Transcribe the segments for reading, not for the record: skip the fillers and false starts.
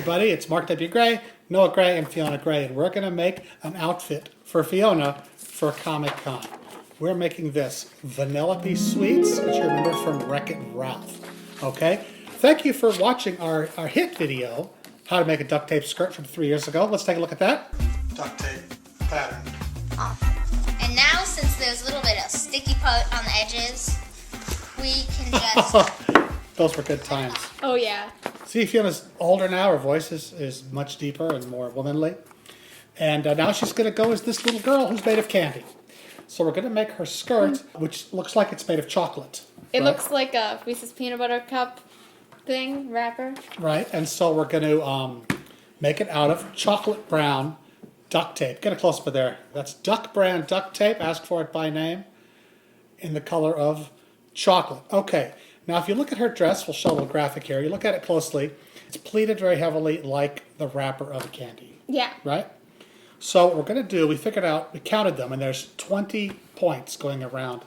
everybody, it's Mark W. Gray, Noah Gray, and Fiona Gray, and we're going to make an outfit for Fiona for Comic-Con. We're making this Vanelope Sweetz, which you remember from Wreck-It Ralph. Okay? Thank you for watching our hit video, How to Make a Duct Tape Skirt from 3 years ago. Let's take a look at that. Duct tape pattern. Awesome. And now, since there's a little bit of sticky part on the edges, we can just... Those were good times. Oh, yeah. See, Fiona's older now. Her voice is much deeper and more womanly. And now she's going to go as this little girl who's made of candy. So we're going to make her skirt, which looks like it's made of chocolate. It looks like a Reese's peanut butter cup thing, wrapper. Right, and so we're going to make it out of chocolate brown duct tape. Get a close-up there. That's Duck Brand duct tape. Ask for it by name in the color of chocolate. Okay. Now, if you look at her dress, we'll show a little graphic here. You look at it closely. It's pleated very heavily like the wrapper of a candy. Yeah. Right? So what we're going to do, we figured out, we counted them, and there's 20 points going around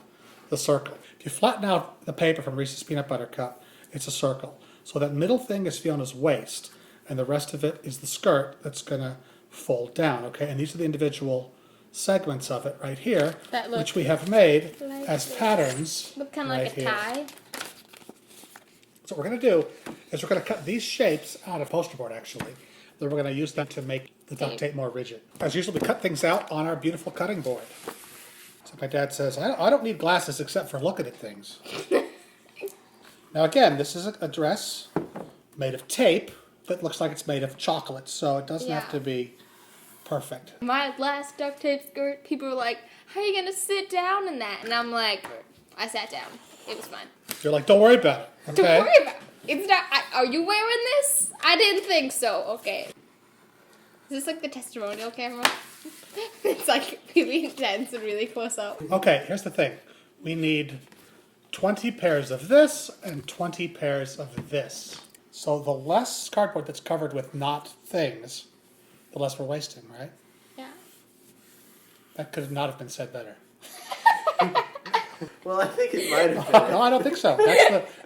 the circle. If you flatten out the paper from Reese's Peanut Butter Cup, it's a circle. So that middle thing is Fiona's waist, and the rest of it is the skirt that's going to fold down, okay? And these are the individual segments of it right here, which we have made like as patterns. Look kind of right like a here. tie. So what we're going to do is we're going to cut these shapes out of poster board, actually. Then we're going to use them to make the duct tape more rigid. As usual, we cut things out on our beautiful cutting board. So my dad says, I don't need glasses except for looking at things. Now again, this is a dress made of tape that looks like it's made of chocolate, so it doesn't have to be perfect. My last duct tape skirt, people were like, how are you going to sit down in that? And I'm like, I sat down. It was fine. You're like, don't worry about it. Okay? Don't worry about it. It's not, are you wearing this? I didn't think so. Okay. Is this like the testimonial camera? It's like really intense and really close up. Okay, here's the thing. We need 20 pairs of this and 20 pairs of this. So the less cardboard that's covered with not things, the less we're wasting, right? Yeah. That could not have been said better. Well, I think it might have been. No, I don't think so.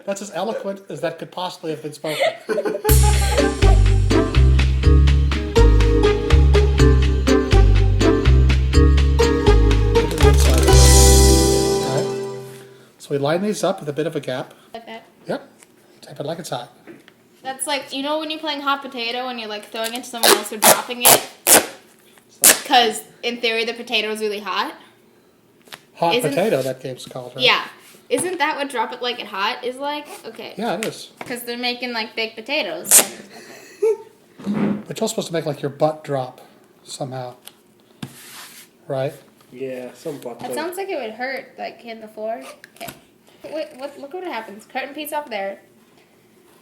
That's as eloquent as that could possibly have been spoken. Alright. So we line these up with a bit of a gap. Like that. Yep. Tape it like it's hot. That's like, you know when you're playing hot potato and you're like throwing it to someone else or dropping it? Because in theory the potato is really hot. Hot potato, that game's called, right? Yeah. Isn't that what Drop It Like It Hot is like? Okay. Yeah, it is. Because they're making like baked potatoes. But you're supposed to make like your butt drop somehow. Right? Yeah, some butt. That sounds like it would hurt, like hitting the floor. Okay. Wait, look what happens. Cutting a piece off there.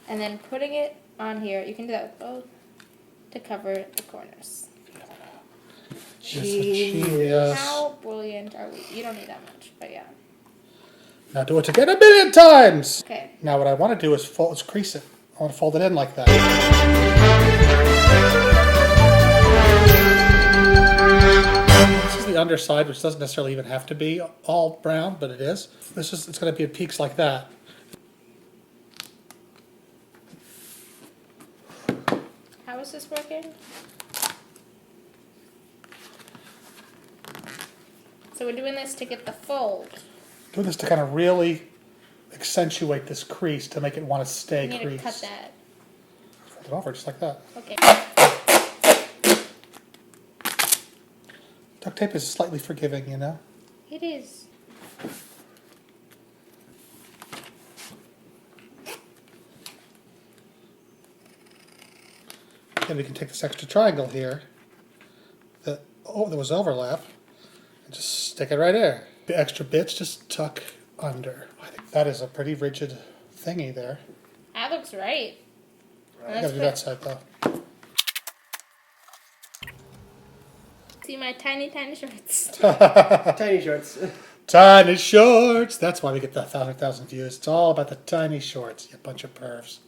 And then putting it on here. You can do that with both to cover the corners. Genius. How brilliant are we? You don't need that much, but yeah. Now do it again 1,000,000 times. Okay. Now what I want to do is crease it. I want to fold it in like that. This is the underside, which doesn't necessarily even have to be all brown, but it is. It's going to be at peaks like that. How is this working? So we're doing this to get the fold. Doing this to kind of really accentuate this crease to make it want to stay creased. You need to cut that. Fold it over just like that. Okay. Duct tape is slightly forgiving, you know? It is. Then we can take this extra triangle here that there was overlap and just stick it right there. The extra bits just tuck under. I think that is a pretty rigid thingy there. That looks right. I gotta do that side though. See my tiny, tiny shorts. Tiny shorts. Tiny shorts! That's why we get the 1,000 views. It's all about the tiny shorts, you bunch of pervs.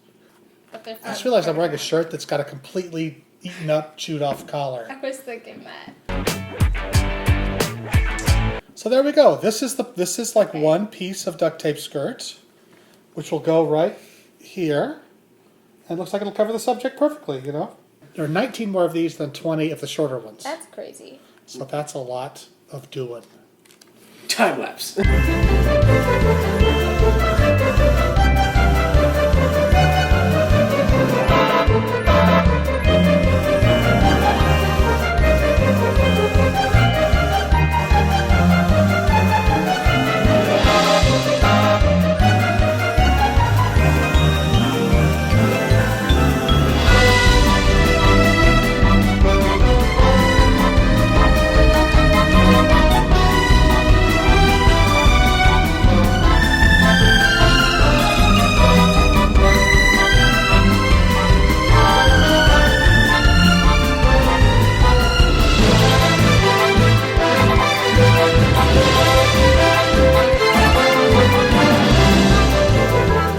I just realized I'm wearing a shirt that's got a completely eaten up, chewed off collar. I was thinking that. So there we go. This is like one piece of duct tape skirt, which will go right here, And it looks like it'll cover the subject perfectly, you know? There are 19 more of these than 20 of the shorter ones. That's crazy. So that's a lot of doing. Time lapse.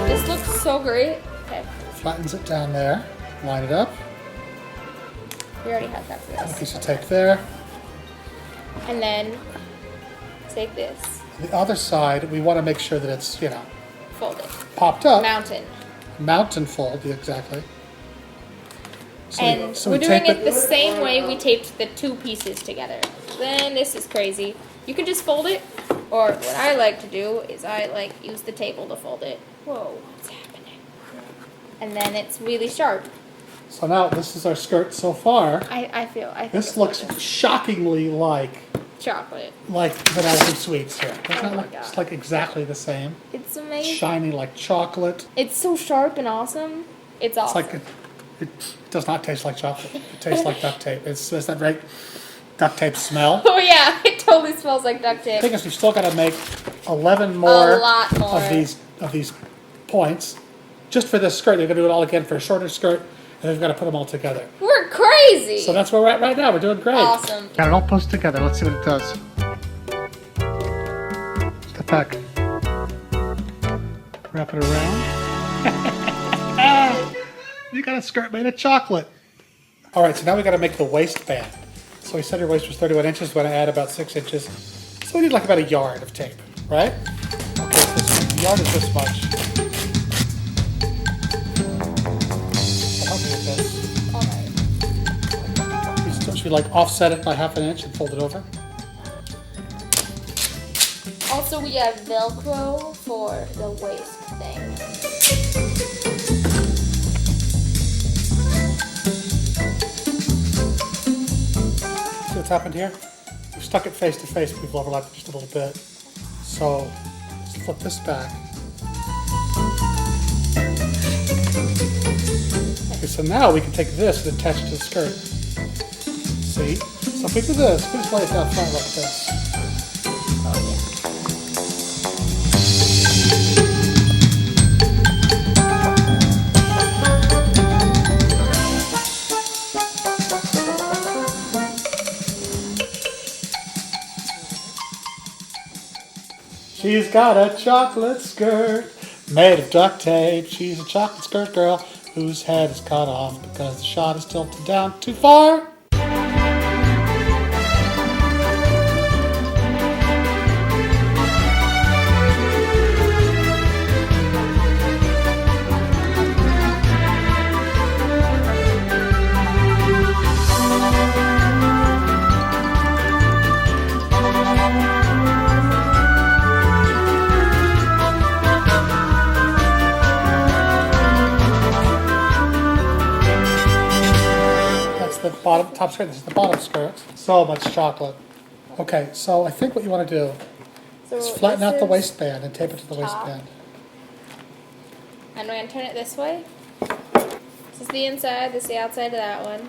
This looks so great. Okay, Flattens it down there. Line it up. we already have that for A this. piece of tape there. And then take this, On the other side, we want to make sure that it's, you know, fold it. popped up. Mountain. Mountain fold, yeah, exactly. So we- And so we're we doing tape it the same way we taped the two pieces together. Then this is crazy. You can just fold it, or what I like to do is I like use the table to fold it. Whoa, what's happening? And then it's really sharp. So now this is our skirt so far. I think This it's looks gorgeous. shockingly like chocolate. Vanelope Sweetz here. Doesn't Oh it my look just God. like exactly the same? It's amazing. Shiny like chocolate. It's so sharp and awesome. It's It's awesome. like it does not taste like chocolate. It tastes like duct tape. It's that right duct tape smell. Oh yeah, it totally smells like duct The tape. thing is, we've still got to make 11 more, lot more. of these points just for this skirt. You're going to do it all again for a shorter skirt, and then we've got to put them all together. We're crazy. So that's where we're at right now. We're doing great. Awesome. Got it all posted together. Let's see what it does. Step back. Wrap it around. You got a skirt made of chocolate. All right, so now we got to make the waistband. So we said your waist was 31 inches. We're going to add about 6 inches. So we need like about a yard of tape, right? Okay, so the yard is this much. I'll help you with this. Alright. Should we like offset it by ½ inch and fold it over? Also, we have Velcro for the waist thing. See what's happened here? We've stuck it face to face, but we've overlapped it just a little bit. So let's flip this back. Okay, so now we can take this and attach it to the skirt. See? So if we do this, we just lay it down flat like this. She's got a chocolate skirt made of duct tape. She's a chocolate skirt girl whose head is cut off because the shot is tilted down too far. That's the bottom, top skirt. This is the bottom skirt. So much chocolate. Okay, so I think what you want to do So is flatten this out the is- waistband and tape it to the top. waistband. And we're gonna turn it this way. This is the inside, this is the outside of that one.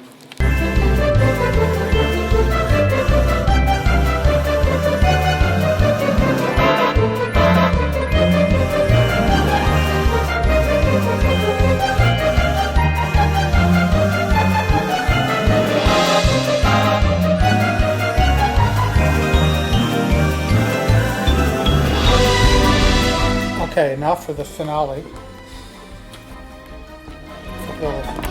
Okay, now for the finale. Flip it over.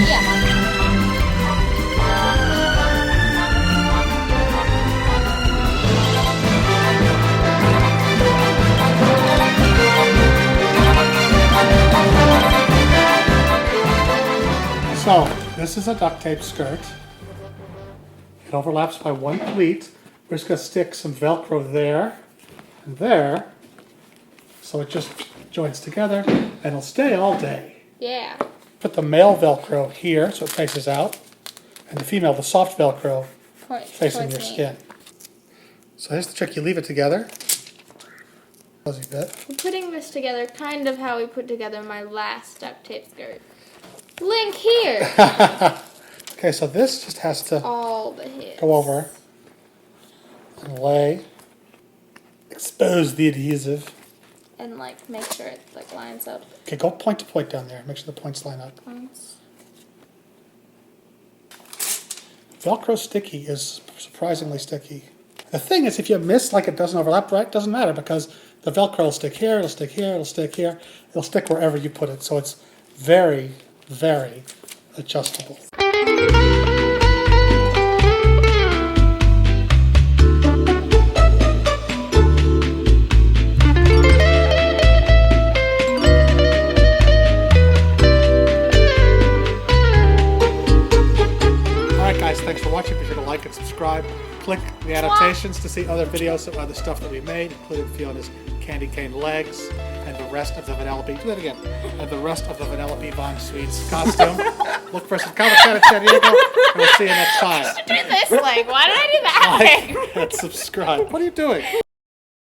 Yeah. So, this is a duct tape skirt. It overlaps by one pleat. We're just going to stick some Velcro there and there, so it just joins together, and it'll stay all day. Yeah. Put the male Velcro here, so it faces out, and the female, the soft Velcro, facing your skin. So here's the trick. You leave it together. Fuzzy bit. We're putting this together kind of how we put together my last duct tape skirt. Link here! Okay, so this just has to All the hits. go over and lay, expose the adhesive. And like make sure it like lines up. Okay, go point to point down there. Make sure the points line up. Points. Velcro sticky is surprisingly sticky. The thing is, if you miss, like it doesn't overlap right, it doesn't matter because the Velcro will stick here, it'll stick here, it'll stick here. It'll stick wherever you put it. So it's very, very adjustable. Thanks for watching. Be sure to like and subscribe. Click the annotations to see other videos of other stuff that we made, including Fiona's candy cane legs and the rest of the Vanelope. Do that again. And the rest of the Vanelope Von Schweetz costume. Look for some Comic Con in San Diego, and we'll see you next time. Do this leg. Why did I do that leg? Like and subscribe. What are you doing?